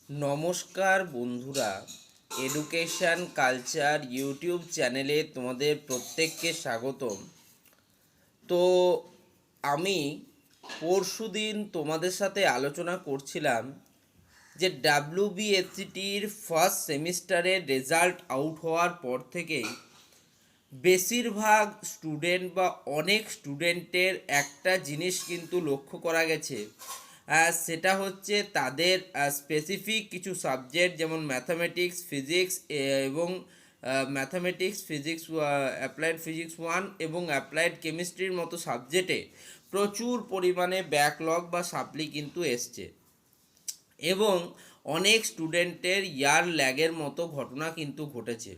নমস্কার বন্ধুরা, education culture YouTube চ্যানেলে তোমাদের প্রত্যেককে স্বাগতম। তো আমি পরশুদিন তোমাদের সাথে আলোচনা করছিলাম যে ডাব্লিউবিএসসিটির ফার্স্ট সেমিস্টারের রেজাল্ট আউট হওয়ার পর থেকেই বেশিরভাগ স্টুডেন্ট বা অনেক স্টুডেন্টের একটা জিনিস কিন্তু লক্ষ্য করা গেছে, সেটা হচ্ছে তাদের স্পেসিফিক কিছু সাবজেক্ট যেমন ম্যাথামেটিক্স, ফিজিক্স এবং ফিজিক্স, অ্যাপ্লাইড ফিজিক্স 1 এবং অ্যাপ্লাইড কেমিস্ট্রির মতো সাবজেক্টে প্রচুর পরিমাণে ব্যাকলগ বা সাপ্লি কিন্তু এসছে এবং অনেক স্টুডেন্টের ইয়ার ল্যাগের মতো ঘটনা কিন্তু ঘটেছে।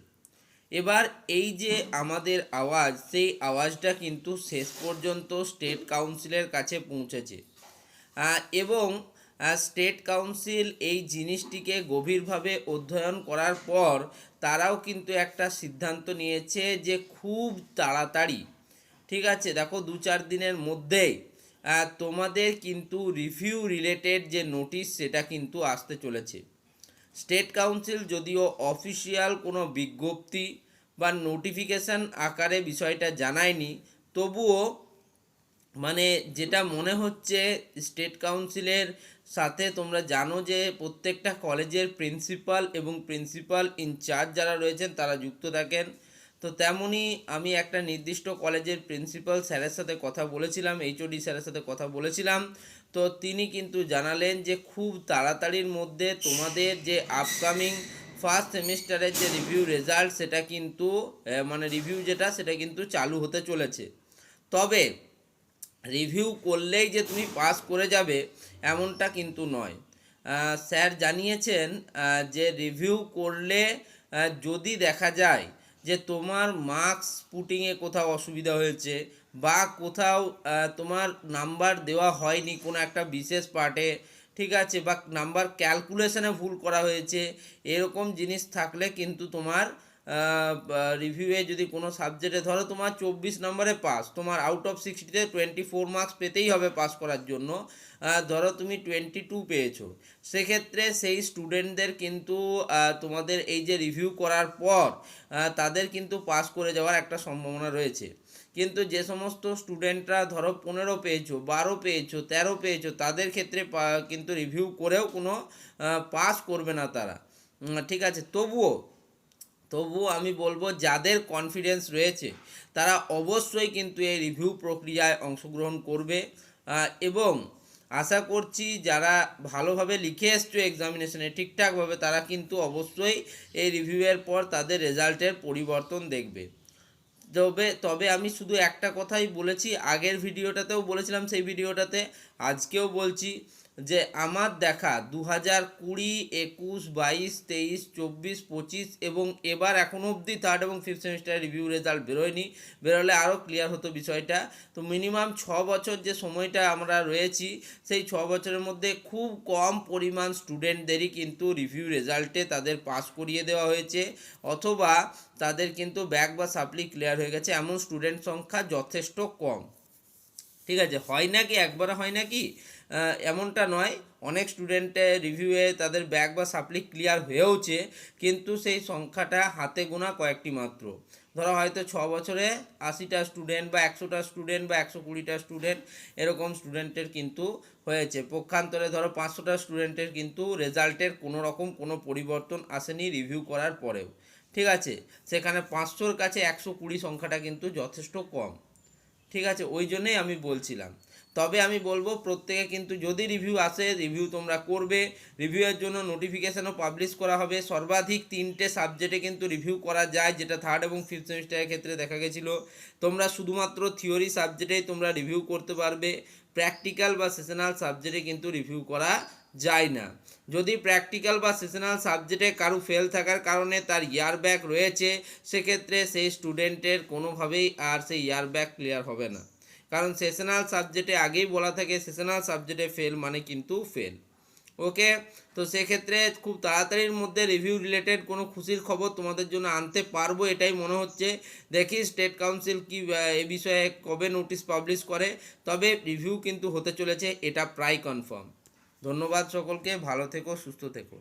এবার এই যে আমাদের আওয়াজ, সেই আওয়াজটা কিন্তু শেষ পর্যন্ত স্টেট কাউন্সিলের কাছে পৌঁছেছে এবং স্টেট কাউন্সিল এই জিনিসটিকে গভীরভাবে অধ্যয়ন করার পর তারাও কিন্তু একটা সিদ্ধান্ত নিয়েছে যে খুব তাড়াতাড়ি, ঠিক আছে, দেখো 2-4 দিনের মধ্যেই তোমাদের কিন্তু রিভিউ রিলেটেড যে নোটিশ সেটা কিন্তু আসতে চলেছে। স্টেট কাউন্সিল যদিও অফিসিয়াল কোনো বিজ্ঞপ্তি বা নোটিফিকেশান আকারে বিষয়টা জানায়নি, তবুও মানে যেটা মনে হচ্ছে স্টেট কাউন্সিলের সাথে তোমরা জানো যে প্রত্যেকটা কলেজের প্রিন্সিপাল এবং প্রিন্সিপাল ইনচার্জ যারা রয়েছেন তারা যুক্ত থাকেন। তো তেমনই আমি একটা নির্দিষ্ট কলেজের প্রিন্সিপাল স্যারের সাথে কথা বলেছিলাম, এইচওডি স্যারের সাথে কথা বলেছিলাম। তো তিনি কিন্তু জানালেন যে খুব তাড়াতাড়ির মধ্যে তোমাদের যে আপকামিং ফার্স্ট সেমিস্টারের যে রিভিউ রেজাল্ট সেটা কিন্তু রিভিউ যেটা সেটা কিন্তু চালু হতে চলেছে। তবে রিভিউ করলেই যে তুমি পাস করে যাবে এমনটা কিন্তু নয়। স্যার জানিয়েছেন যে রিভিউ করলে যদি দেখা যায় যে তোমার মার্কস পুটিংয়ে কোথাও অসুবিধা হয়েছে বা কোথাও তোমার নাম্বার দেওয়া হয়নি কোনো একটা বিশেষ পার্টে, ঠিক আছে, বা নাম্বার ক্যালকুলেশনে ভুল করা হয়েছে, এরকম জিনিস থাকলে কিন্তু তোমার রিভিউয়ে যদি কোনো সাবজেক্টে ধরো তোমার 24 নম্বরে পাস, তোমার আউট অফ 60তে 24 মার্কস পেতেই হবে পাস করার জন্য, ধরো তুমি 22 পেয়েছো, সেক্ষেত্রে সেই স্টুডেন্টদের কিন্তু তোমাদের এই যে রিভিউ করার পর তাদের কিন্তু পাস করে যাওয়ার একটা সম্ভাবনা রয়েছে। কিন্তু যে সমস্ত স্টুডেন্টরা ধরো 15 পেয়েছো, 12 পেয়েছো, 13 পেয়েছো, তাদের ক্ষেত্রে কিন্তু রিভিউ করেও কোনো পাস করবে না তারা, ঠিক আছে। তবুও আমি বলবো যাদের কনফিডেন্স রয়েছে তারা অবশ্যই কিন্তু এই রিভিউ প্রক্রিয়ায় অংশগ্রহণ করবে এবং আশা করছি যারা ভালোভাবে লিখে এসছো এক্সামিনেশনে ঠিকঠাকভাবে, তারা কিন্তু অবশ্যই এই রিভিউয়ের পর তাদের রেজাল্টের পরিবর্তন দেখবে। তবে আমি শুধু একটা কথাই বলেছি, আগের ভিডিওটাতেও বলেছিলাম, সেই ভিডিওটাতে আজকেও বলছি যে আমার দেখা 2020, 21, 22, 23, 24, 25 এবং এবার এখনও অবধি থার্ড এবং ফিফথ সেমিস্টারের রিভিউ রেজাল্ট বেরোলে আরও ক্লিয়ার হতো বিষয়টা। তো মিনিমাম 6 বছর যে সময়টা আমরা রয়েছি, সেই 6 বছরের মধ্যে খুব কম পরিমাণ স্টুডেন্টদেরই কিন্তু রিভিউ রেজাল্টে তাদের পাস করিয়ে দেওয়া হয়েছে অথবা তাদের কিন্তু ব্যাক বা সাপ্লি ক্লিয়ার হয়ে গেছে, এমন স্টুডেন্ট সংখ্যা যথেষ্ট কম, ঠিক আছে। হয় না কি একবারে হয় না কি এমনটা নয়, অনেক স্টুডেন্টের রিভিউয়ে তাদের ব্যাক বা সাপ্লি ক্লিয়ার হয়েওছে, কিন্তু সেই সংখ্যাটা হাতে গোনা কয়েকটি মাত্র। ধরো হয়তো 6 বছরে 80টা স্টুডেন্ট বা 100টা স্টুডেন্ট বা 120টা স্টুডেন্ট এরকম স্টুডেন্টের কিন্তু হয়েছে। পক্ষান্তরে ধরো 500টা স্টুডেন্টের কিন্তু রেজাল্টের কোনো রকম কোনো পরিবর্তন আসেনি রিভিউ করার পরেও, ঠিক আছে। সেখানে 500-র কাছে 120 সংখ্যাটা কিন্তু যথেষ্ট কম, ঠিক আছে, ওই জন্যই আমি বলছিলাম। তবে আমি বলবো প্রত্যেকে কিন্তু যদি রিভিউ আসে রিভিউ তোমরা করবে, রিভিউয়ের জন্য নোটিফিকেশানও পাবলিশ করা হবে। সর্বাধিক 3টে সাবজেক্টে কিন্তু রিভিউ করা যায়, যেটা থার্ড এবং ফিফথ সেমিস্টারের ক্ষেত্রে দেখা গেছিলো। তোমরা শুধুমাত্র থিওরি সাবজেক্টেই তোমরা রিভিউ করতে পারবে, প্র্যাকটিক্যাল বা সেশনাল সাবজেক্টে কিন্তু রিভিউ করা যায় না। যদি প্র্যাকটিক্যাল বা সেশনাল সাবজেক্টে কারো ফেল থাকার কারণে তার ইয়ার ব্যাক রয়েছে, সেক্ষেত্রে সেই স্টুডেন্টের কোনোভাবেই আর সেই ইয়ার ব্যাক ক্লিয়ার হবে না, কারণ সেশনাল সাবজেক্টে আগেই বলা থাকে সেশনাল সাবজেক্টে ফেল মানে কিন্তু ফেল। ওকে, তো সেক্ষেত্রে খুব তাড়াতাড়ির মধ্যে রিভিউ রিলেটেড কোনো খুশির খবর তোমাদের জন্য আনতে পারবো এটাই মনে হচ্ছে। দেখি স্টেট কাউন্সিল কি এ বিষয়ে কবে নোটিশ পাবলিশ করে, তবে রিভিউ কিন্তু হতে চলেছে, এটা প্রায় কনফার্ম। ধন্যবাদ সকলকে, ভালো থেকো, সুস্থ থেকো।